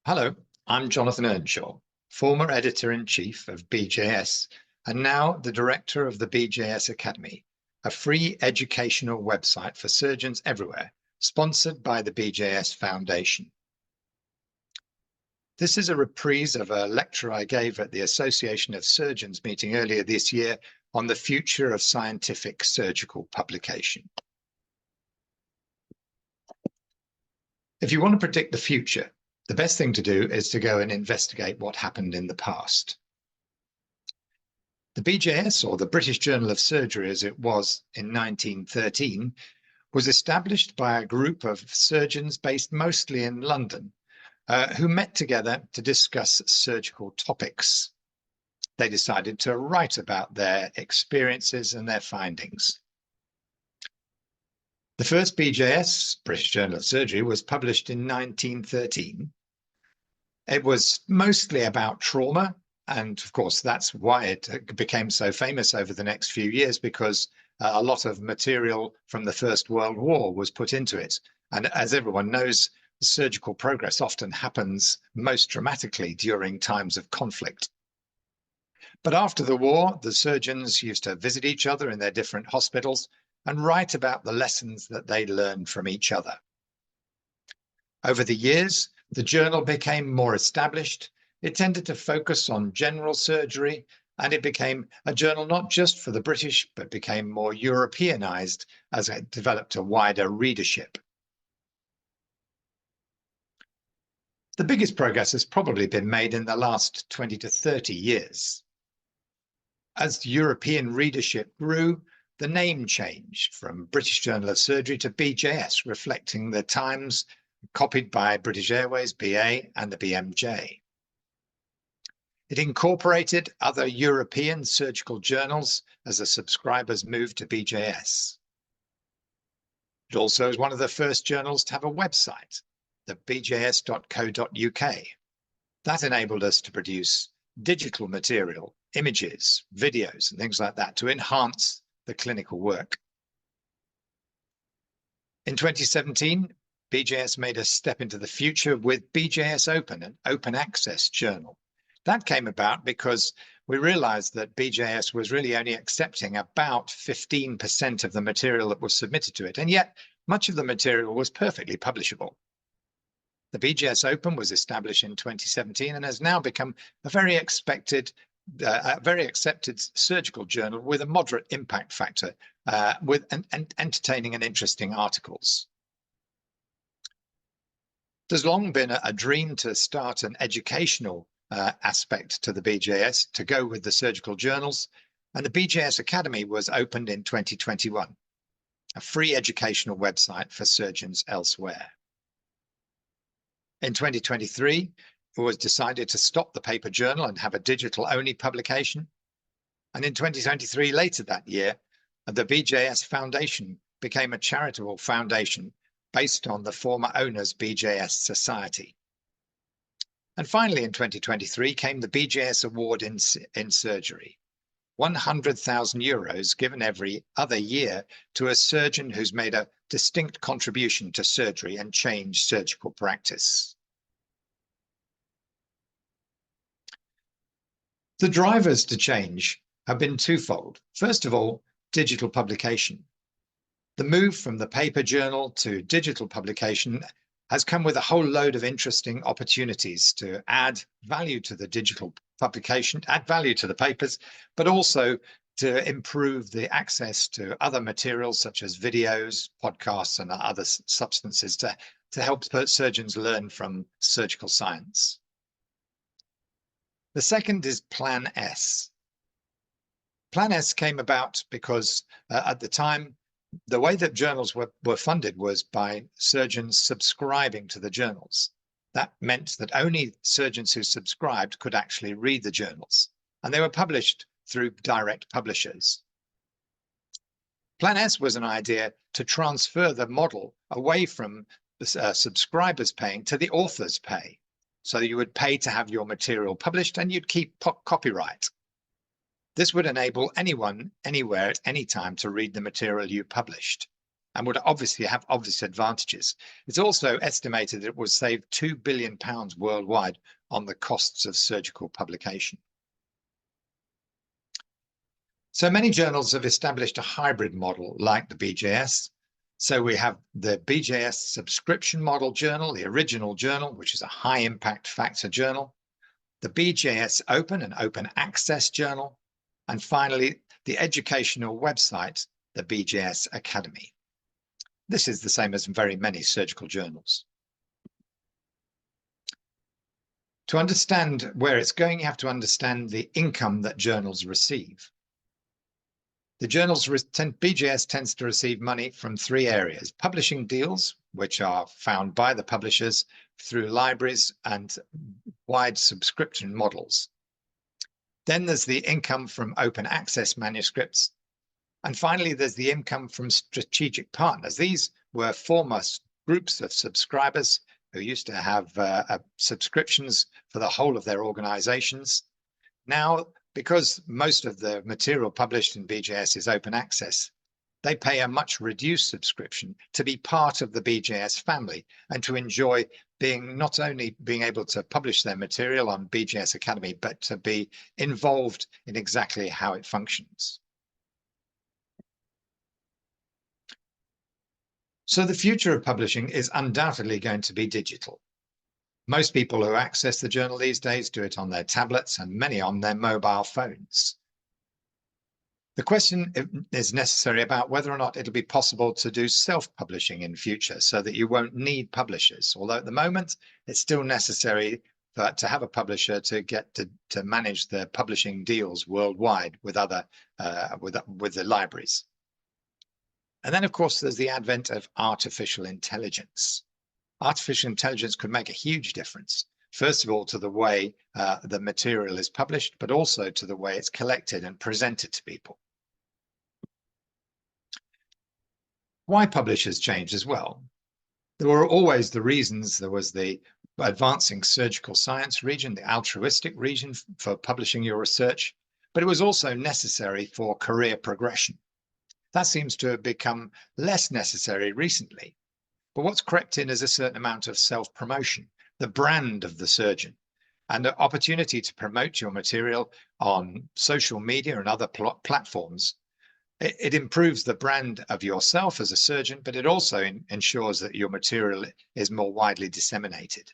Hello, I'm Jonothan Earnshaw, former editor-in-chief of BJS and now the director of the BJS Academy, a free educational website for surgeons everywhere, sponsored by the BJS Foundation. This is a reprise of a lecture I gave at the Association of Surgeons meeting earlier this year on the future of scientific surgical publication. If you want to predict the future, the best thing to do is to go and investigate what happened in the past. The BJS, or the British Journal of Surgery as it was in 1913, was established by a group of surgeons based mostly in London, who met together to discuss surgical topics. They decided to write about their experiences and their findings. The first BJS, British Journal of Surgery, was published in 1913. It was mostly about trauma, and of course that's why it became so famous over the next few years, because a lot of material from the First World War was put into it. And as everyone knows, surgical progress often happens most dramatically during times of conflict. But after the war, the surgeons used to visit each other in their different hospitals and write about the lessons that they learned from each other. Over the years, the journal became more established. It tended to focus on general surgery, and it became a journal not just for the British, but became more Europeanized as it developed a wider readership. The biggest progress has probably been made in the last 20 to 30 years. As European readership grew, the name changed from British Journal of Surgery to BJS, reflecting the times, copied by British Airways, BA, and the BMJ. It incorporated other European surgical journals as the subscribers moved to BJS. It also is one of the first journals to have a website, the bjs.co.uk. That enabled us to produce digital material, images, videos, and things like that to enhance the clinical work. In 2017, BJS made a step into the future with BJS Open, an open access journal. That came about because we realized that BJS was really only accepting about 15% of the material that was submitted to it, and yet much of the material was perfectly publishable. The BJS Open was established in 2017 and has now become a very accepted surgical journal with a moderate impact factor, with entertaining and interesting articles. There's long been a dream to start an educational aspect to the BJS to go with the surgical journals, and the BJS Academy was opened in 2021, a free educational website for surgeons elsewhere. In 2023, it was decided to stop the paper journal and have a digital-only publication. And in 2023, later that year, the BJS Foundation became a charitable foundation based on the former owner's BJS Society. And finally, in 2023, came the BJS Award in Surgery, €100,000 given every other year to a surgeon who's made a distinct contribution to surgery and changed surgical practice. The drivers to change have been twofold. First of all, digital publication. The move from the paper journal to digital publication has come with a whole load of interesting opportunities to add value to the digital publication, add value to the papers, but also to improve the access to other materials such as videos, podcasts, and other substances to help surgeons learn from surgical science. The second is Plan S. Plan S came about because at the time, the way that journals were funded was by surgeons subscribing to the journals. That meant that only surgeons who subscribed could actually read the journals, and they were published through direct publishers. Plan S was an idea to transfer the model away from the subscribers paying to the authors pay. So you would pay to have your material published and you'd keep copyright. This would enable anyone, anywhere, at any time to read the material you published. and would obviously have obvious advantages. It's also estimated that it would save £2 billion worldwide on the costs of surgical publication. So many journals have established a hybrid model like the BJS. So we have the BJS subscription model journal, the original journal, which is a high impact factor journal, the BJS Open and Open Access journal, and finally, the educational website, the BJS Academy. This is the same as very many surgical journals. To understand where it's going, you have to understand the income that journals receive. The BJS tends to receive money from three areas: publishing deals, which are found by the publishers through libraries and wide subscription models. Then there's the income from open access manuscripts. And finally, there's the income from strategic partners. These were former groups of subscribers who used to have subscriptions for the whole of their organizations. Now, because most of the material published in BJS is open access, they pay a much reduced subscription to be part of the BJS family and to enjoy not only being able to publish their material on BJS Academy, but to be involved in exactly how it functions. So the future of publishing is undoubtedly going to be digital. Most people who access the journal these days do it on their tablets and many on their mobile phones. The question is necessary about whether or not it'll be possible to do self-publishing in future so that you won't need publishers. Although at the moment, it's still necessary to have a publisher to get to manage the publishing deals worldwide with with the libraries. And then, of course, there's the advent of artificial intelligence. Artificial intelligence could make a huge difference, first of all, to the way the material is published, but also to the way it's collected and presented to people. Why publishers changed as well? There were always the reasons. There was the advancing surgical science region, the altruistic region for publishing your research, but it was also necessary for career progression. That seems to have become less necessary recently. But what's crept in is a certain amount of self-promotion, the brand of the surgeon, and the opportunity to promote your material on social media and other platforms. It improves the brand of yourself as a surgeon, but it also ensures that your material is more widely disseminated.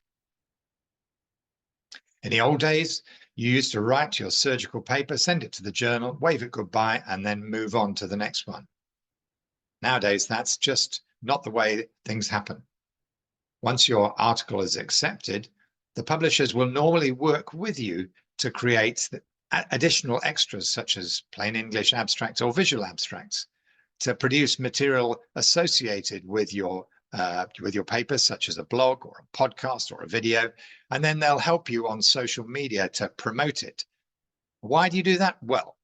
In the old days, you used to write your surgical paper, send it to the journal, wave it goodbye, and then move on to the next one. Nowadays, that's just not the way things happen. Once your article is accepted, the publishers will normally work with you to create additional extras such as plain English abstracts or visual abstracts to produce material associated with your paper, such as a blog or a podcast or a video, and then they'll help you on social media to promote it. Why do you do that? Well,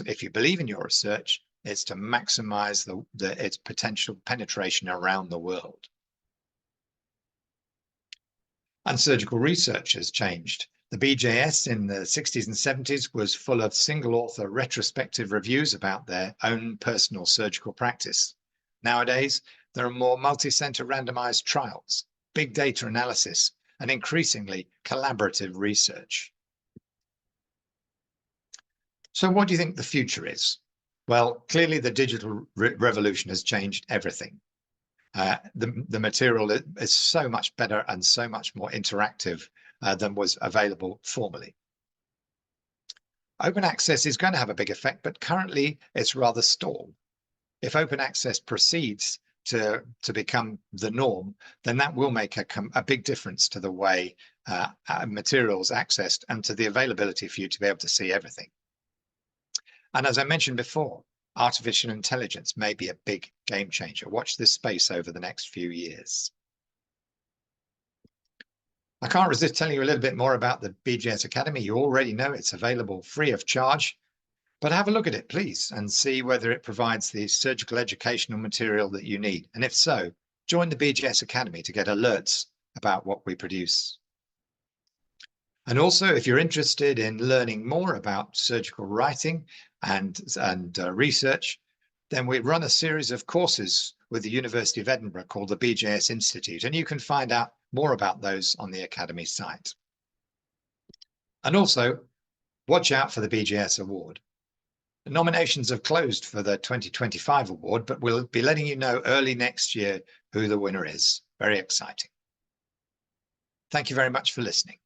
if you believe in your research, it's to maximize its potential penetration around the world. And surgical research has changed. The BJS in the 60s and 70s was full of single-author retrospective reviews about their own personal surgical practice. Nowadays, there are more multi-center randomized trials, big data analysis, and increasingly collaborative research. So what do you think the future is? Well, clearly the digital revolution has changed everything. The material is so much better and so much more interactive than was available formerly. Open access is going to have a big effect, but currently it's rather stalled. If open access proceeds to become the norm, then that will make a big difference to the way materials accessed and to the availability for you to be able to see everything. And as I mentioned before, artificial intelligence may be a big game changer. Watch this space over the next few years. I can't resist telling you a little bit more about the BJS Academy. You already know it's available free of charge, but have a look at it, please, and see whether it provides the surgical educational material that you need. And if so, join the BJS Academy to get alerts about what we produce. And also, if you're interested in learning more about surgical writing and research, then we run a series of courses with the University of Edinburgh called the BJS Institute, and you can find out more about those on the Academy site. And also, watch out for the BJS Award. The nominations have closed for the 2025 award, but we'll be letting you know early next year who the winner is. Very exciting. Thank you very much for listening.